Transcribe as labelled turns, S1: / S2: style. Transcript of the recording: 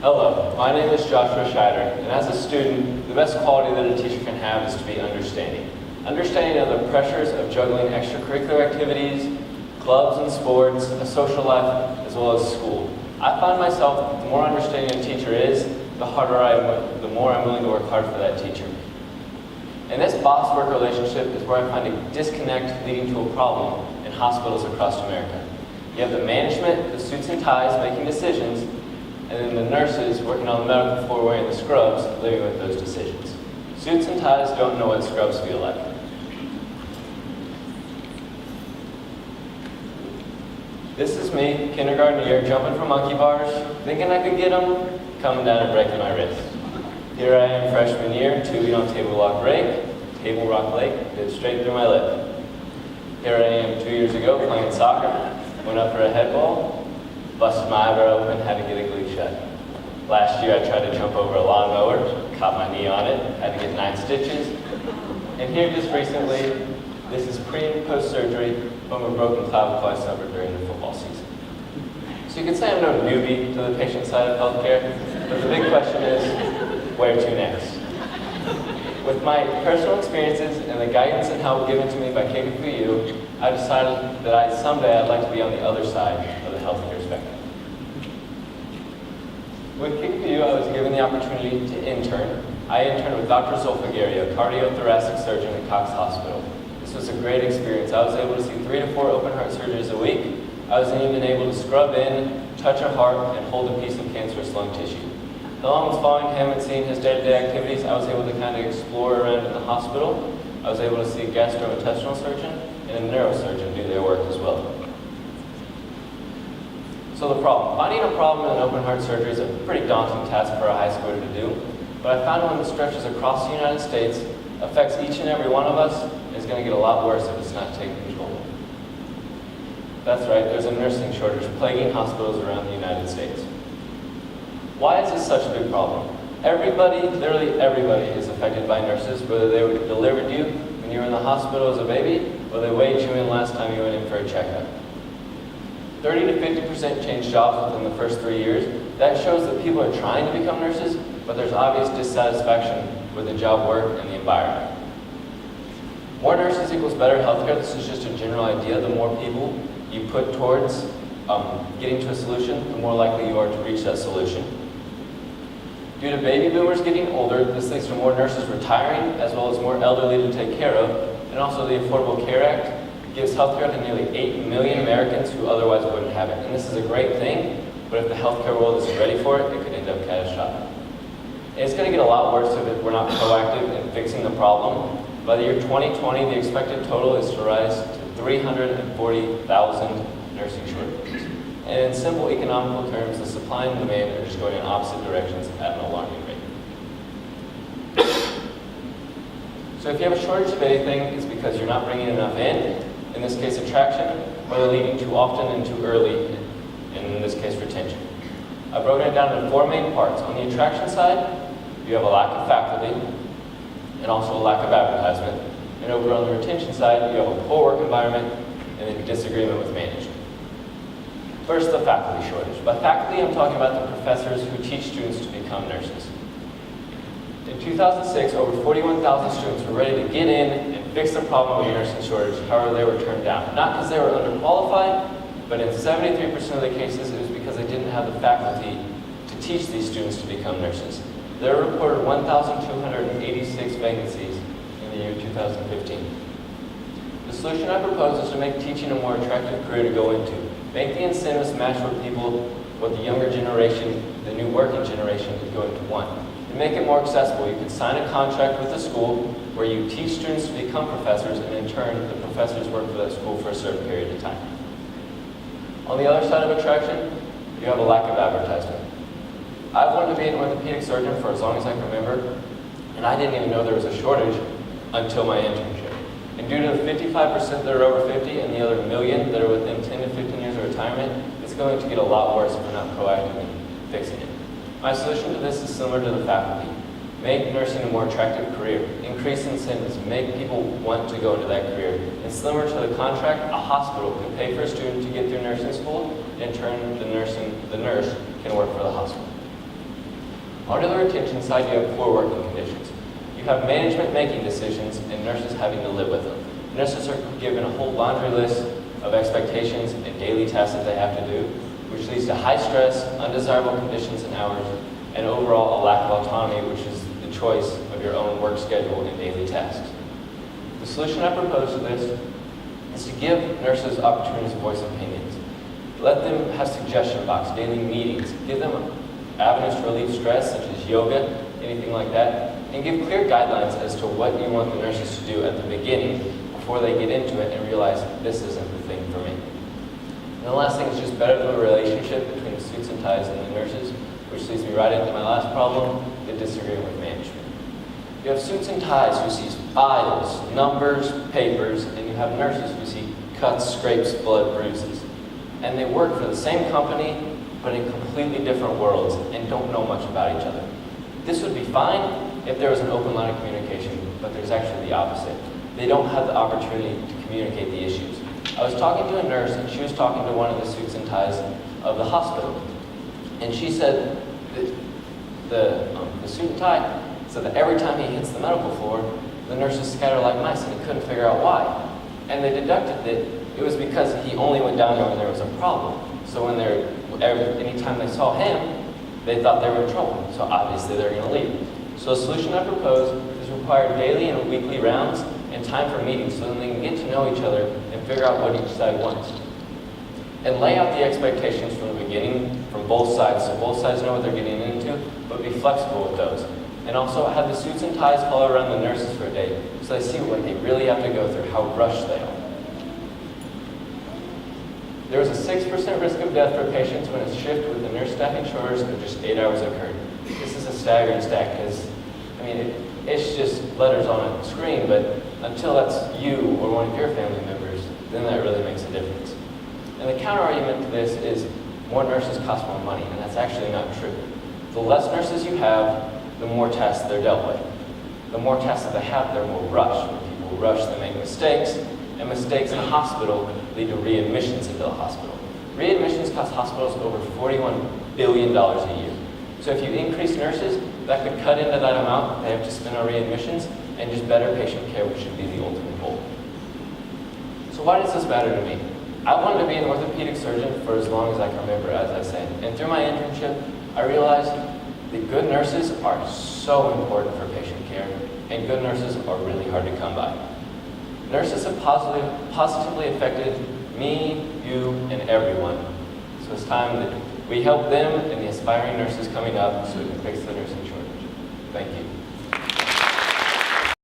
S1: Hello, my name is Joshua Scheiderer, and as a student, the best quality that a teacher can have is to be understanding. Understanding of the pressures of juggling extracurricular activities, clubs and sports, a social life, as well as school. I find myself, the more understanding a teacher is, the more I'm willing to work hard for that teacher. And this boss-work relationship is where I find a disconnect leading to a problem in hospitals across America. You have the management, the suits and ties, making decisions, and then the nurses working on the medical floor wearing the scrubs, living with those decisions. Suits and ties don't know what scrubs feel like. This is me, kindergarten year, jumping from monkey bars, thinking I could get them, coming down and breaking my wrist. Here I am, freshman year, tubing on table rock lake, bit straight through my lip. Here I am 2 years ago playing soccer, went up for a head ball, busted my eyebrow open, had to get it glued shut. Last year I tried to jump over a lawnmower, caught my knee on it, had to get 9 stitches. And here just recently, this is pre and post surgery from a broken clavicle I suffered during the football season. So you could say I'm no newbie to the patient side of healthcare, but the big question is, where to next? With my personal experiences and the guidance and help given to me by Kickapoo, I decided that someday I'd like to be on the other side of the healthcare spectrum. With Kickapoo, I was given the opportunity to intern. I interned with Dr. Zulfagari, a cardiothoracic surgeon at Cox Hospital. This was a great experience. I was able to see 3 to 4 open heart surgeries a week. I was even able to scrub in, touch a heart, and hold a piece of cancerous lung tissue. Along with following him and seeing his day-to-day activities, I was able to kind of explore around in the hospital. I was able to see a gastrointestinal surgeon and a neurosurgeon do their work as well. So the problem. Finding a problem in an open heart surgery is a pretty daunting task for a high schooler to do, but I found one that stretches across the United States, affects each and every one of us, and is going to get a lot worse if it's not taken control. That's right, there's a nursing shortage plaguing hospitals around the United States. Why is this such a big problem? Everybody, literally everybody, is affected by nurses, whether they delivered you when you were in the hospital as a baby, or they weighed you in last time you went in for a checkup. 30 to 50% change jobs within the first 3 years. That shows that people are trying to become nurses, but there's obvious dissatisfaction with the job work and the environment. More nurses equals better healthcare. This is just a general idea. The more people you put towards getting to a solution, the more likely you are to reach that solution. Due to baby boomers getting older, this leads to more nurses retiring, as well as more elderly to take care of, and also the Affordable Care Act gives healthcare to nearly 8 million Americans who otherwise wouldn't have it. And this is a great thing, but if the healthcare world isn't ready for it, it could end up catastrophic. And it's going to get a lot worse if we're not proactive in fixing the problem. By the year 2020, the expected total is to rise to 340,000 nursing shortages. And in simple economical terms, the supply and demand are just going in opposite directions at an alarming rate. So if you have a shortage of anything, it's because you're not bringing enough in this case attraction, or they're leaving too often and too early, and in this case retention. I've broken it down into 4 main parts. On the attraction side, you have a lack of faculty, and also a lack of advertisement. And over on the retention side, you have a poor work environment, and then disagreement with management. First, the faculty shortage. By faculty, I'm talking about the professors who teach students to become nurses. In 2006, over 41,000 students were ready to get in and fix the problem of the nursing shortage, however they were turned down. Not because they were underqualified, but in 73% of the cases, it was because they didn't have the faculty to teach these students to become nurses. There were reported 1,286 vacancies in the year 2015. The solution I propose is to make teaching a more attractive career to go into. Make the incentives match what the younger generation, the new working generation, is going to want. And make it more accessible. You can sign a contract with the school where you teach students to become professors, and in turn, the professors work for that school for a certain period of time. On the other side of attraction, you have a lack of advertisement. I've wanted to be an orthopedic surgeon for as long as I can remember, and I didn't even know there was a shortage until my internship. And due to the 55% that are over 50 and the other million that are within 10 to 15 years of retirement, it's going to get a lot worse if we're not proactive in fixing it. My solution to this is similar to the faculty. Make nursing a more attractive career. Increase incentives. Make people want to go into that career. And similar to the contract, a hospital can pay for a student to get through nursing school, and in turn, the nurse can work for the hospital. On the retention side, you have poor working conditions. You have management making decisions and nurses having to live with them. Nurses are given a whole laundry list of expectations and daily tasks that they have to do, which leads to high stress, undesirable conditions and hours, and overall a lack of autonomy, which is the choice of your own work schedule and daily tasks. The solution I propose to this is to give nurses opportunities to voice opinions. Let them have suggestion box, daily meetings, give them avenues to relieve stress, such as yoga, anything like that, and give clear guidelines as to what you want the nurses to do at the beginning before they get into it and realize this isn't the thing for me. And the last thing is just better the relationship between the suits and ties and the nurses, which leads me right into my last problem, the disagreeing with management. You have suits and ties who see files, numbers, papers, and you have nurses who see cuts, scrapes, blood, bruises. And they work for the same company, but in completely different worlds and don't know much about each other. This would be fine if there was an open line of communication, but there's actually the opposite. They don't have the opportunity to communicate the issues. I was talking to a nurse, and she was talking to one of the suits and ties of the hospital. And she said that the suit and tie said that every time he hits the medical floor, the nurses scatter like mice, and he couldn't figure out why. And they deducted that it was because he only went down there when there was a problem. So anytime they saw him, they thought they were in trouble. So obviously they're going to leave. So a solution I propose is require daily and weekly rounds and time for meetings so that they can get to know each other and figure out what each side wants. And lay out the expectations from the beginning from both sides so both sides know what they're getting into, but be flexible with those. And also have the suits and ties follow around the nurses for a day so they see what they really have to go through, how rushed they are. There was a 6% risk of death for patients when a shift with the nurse staffing shortage of just 8 hours occurred. This is a staggering stat because, it's just letters on a screen, but until that's you or one of your family members, then that really makes a difference. And the counter-argument to this is more nurses cost more money, and that's actually not true. The less nurses you have, the more tasks they're dealt with. The more tasks that they have, they're more rushed. When people rush, they make mistakes, and mistakes in a hospital lead to readmissions into the hospital. Readmissions cost hospitals over $41 billion a year. So if you increase nurses, that could cut into that amount they have to spend on readmissions and just better patient care, which should be the ultimate goal. So why does this matter to me? I wanted to be an orthopedic surgeon for as long as I can remember, as I said. And through my internship, I realized that good nurses are so important for patient care, and good nurses are really hard to come by. Nurses have positively affected me, you, and everyone. So it's time that we help them and the aspiring nurses coming up so we can fix the nursing shortage.